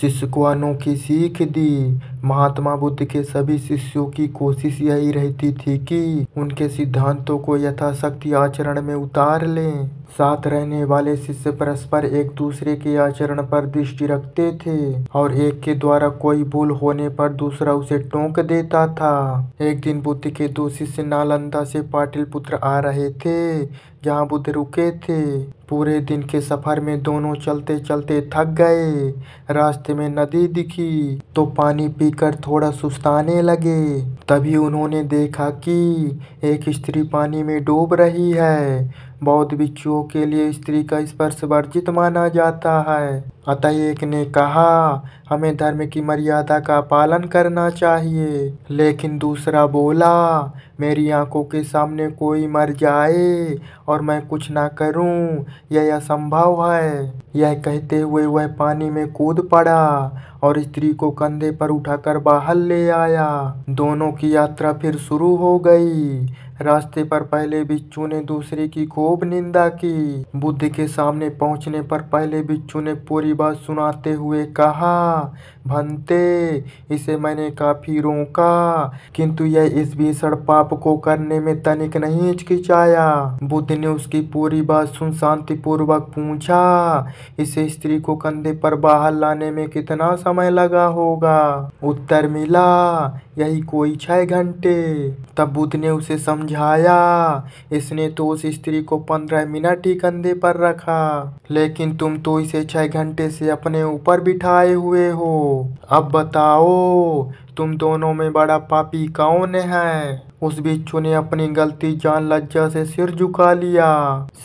शिष्य को अनोखी सीख दी। महात्मा बुद्ध के सभी शिष्यों की कोशिश यही रहती थी कि उनके सिद्धांतों को यथाशक्ति आचरण में उतार लें। साथ रहने वाले शिष्य परस्पर एक दूसरे के आचरण पर दृष्टि रखते थे और एक के द्वारा कोई भूल होने पर दूसरा उसे टोक देता था। एक दिन बुद्ध के दो शिष्य नालंदा से पाटलिपुत्र आ रहे थे, जहाँ बुद्ध रुके थे। पूरे दिन के सफर में दोनों चलते चलते थक गए। रास्ते में नदी दिखी तो पानी पीकर थोड़ा सुस्ताने लगे। तभी उन्होंने देखा कि एक स्त्री पानी में डूब रही है। बौद्ध भिक्षुओं के लिए स्त्री का स्पर्श वर्जित माना जाता है। अतः एक ने कहा, हमें धर्म की मर्यादा का पालन करना चाहिए। लेकिन दूसरा बोला, मेरी आंखों के सामने कोई मर जाए और मैं कुछ ना करूं, यह असंभव है। यह कहते हुए वह पानी में कूद पड़ा और स्त्री को कंधे पर उठाकर बाहर ले आया। दोनों की यात्रा फिर शुरू हो गई। रास्ते पर पहले भिक्षु ने दूसरे की खूब निंदा की। बुद्ध के सामने पहुंचने पर पहले भिक्षु ने पूरी बात सुनाते हुए कहा, भंते, इसे मैंने काफी रोका, किंतु यह इस भीषण पाप को करने में तनिक नहीं हिचकिचाया। बुद्ध ने उसकी पूरी बात सुन शांतिपूर्वक पूछा, इसे स्त्री को कंधे पर बाहर लाने में कितना समय लगा होगा? उत्तर मिला, यही कोई 6 घंटे। तब बुद्ध ने उसे समझाया, इसने तो उस स्त्री को 15 मिनट ही कंधे पर रखा, लेकिन तुम तो इसे 6 घंटे से अपने ऊपर बिठाए हुए हो। अब बताओ, तुम दोनों में बड़ा पापी कौन है? उस भिक्षु ने अपनी गलती जान लज्जा से सिर झुका लिया।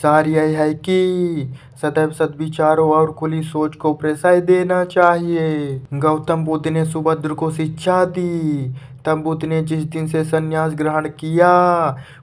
सार यह है कि सदैव सद्विचारों और खुली सोच को प्रश्रय देना चाहिए। गौतम बुद्ध ने सुभद्र को शिक्षा दी। तब बुद्ध ने जिस दिन से संन्यास ग्रहण किया,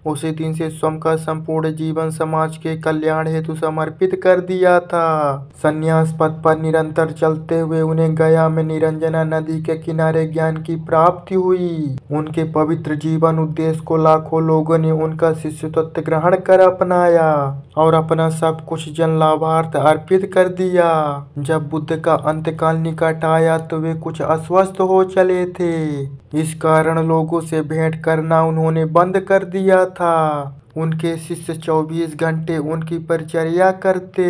उसी दिन से स्वयं का संपूर्ण जीवन समाज के कल्याण हेतु समर्पित कर दिया था। संन्यास पथ पर निरंतर चलते हुए उन्हें गया में निरंजना नदी के किनारे ज्ञान की प्राप्ति हुई। उनके पवित्र जीवन उद्देश्य को लाखों लोगों ने उनका शिष्यत्व ग्रहण कर अपनाया और अपना सब कुछ जन लाभार्थ अर्पित कर दिया। जब बुद्ध का अंतकाल निकट आया तो वे कुछ अस्वस्थ हो चले थे। इस कारण लोगों से भेंट करना उन्होंने बंद कर दिया था। उनके शिष्य 24 घंटे उनकी परिचर्या करते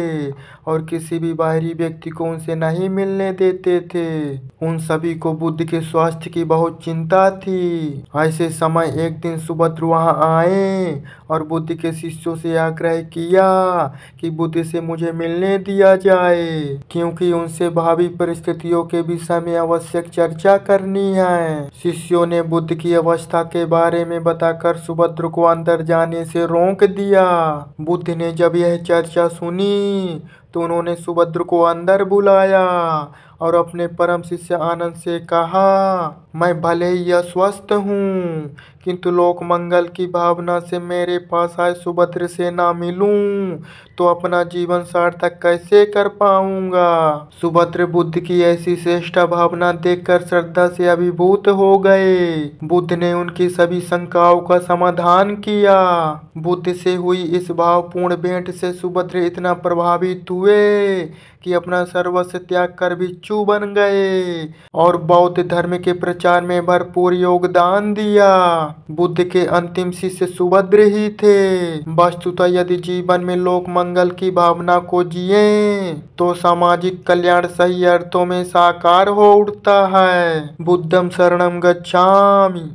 और किसी भी बाहरी व्यक्ति को उनसे नहीं मिलने देते थे। उन सभी को बुद्ध के स्वास्थ्य की बहुत चिंता थी। ऐसे समय एक दिन सुभद्र वहां आए और बुद्ध के शिष्यों से आग्रह किया कि बुद्ध से मुझे मिलने दिया जाए, क्योंकि उनसे भावी परिस्थितियों के विषय में आवश्यक चर्चा करनी है। शिष्यों ने बुद्ध की अवस्था के बारे में बताकर सुभद्र को अंदर जाने से रोक दिया। बुद्ध ने जब यह चर्चा सुनी तो उन्होंने सुभद्र को अंदर बुलाया और अपने परम शिष्य आनंद से कहा, मैं भले ही अस्वस्थ हूँ, किंतु लोक मंगल की भावना से मेरे पास आए सुभद्र से ना मिलूं तो अपना जीवन सार्थक कैसे कर पाऊंगा? सुभद्र बुद्ध की ऐसी श्रेष्ठ भावना देखकर श्रद्धा से अभिभूत हो गए। बुद्ध ने उनकी सभी शंकाओं का समाधान किया। बुद्ध से हुई इस भावपूर्ण भेंट से सुभद्र इतना प्रभावित हुए कि अपना सर्वस्व त्याग कर भिक्षु बन गए और बौद्ध धर्म के प्रचार में भरपूर योगदान दिया। बुद्ध के अंतिम शिष्य सुभद्र ही थे। वस्तुतः यदि जीवन में लोक मंगल की भावना को जिए तो सामाजिक कल्याण सही अर्थों में साकार हो उठता है। बुद्धं शरणं गच्छामि।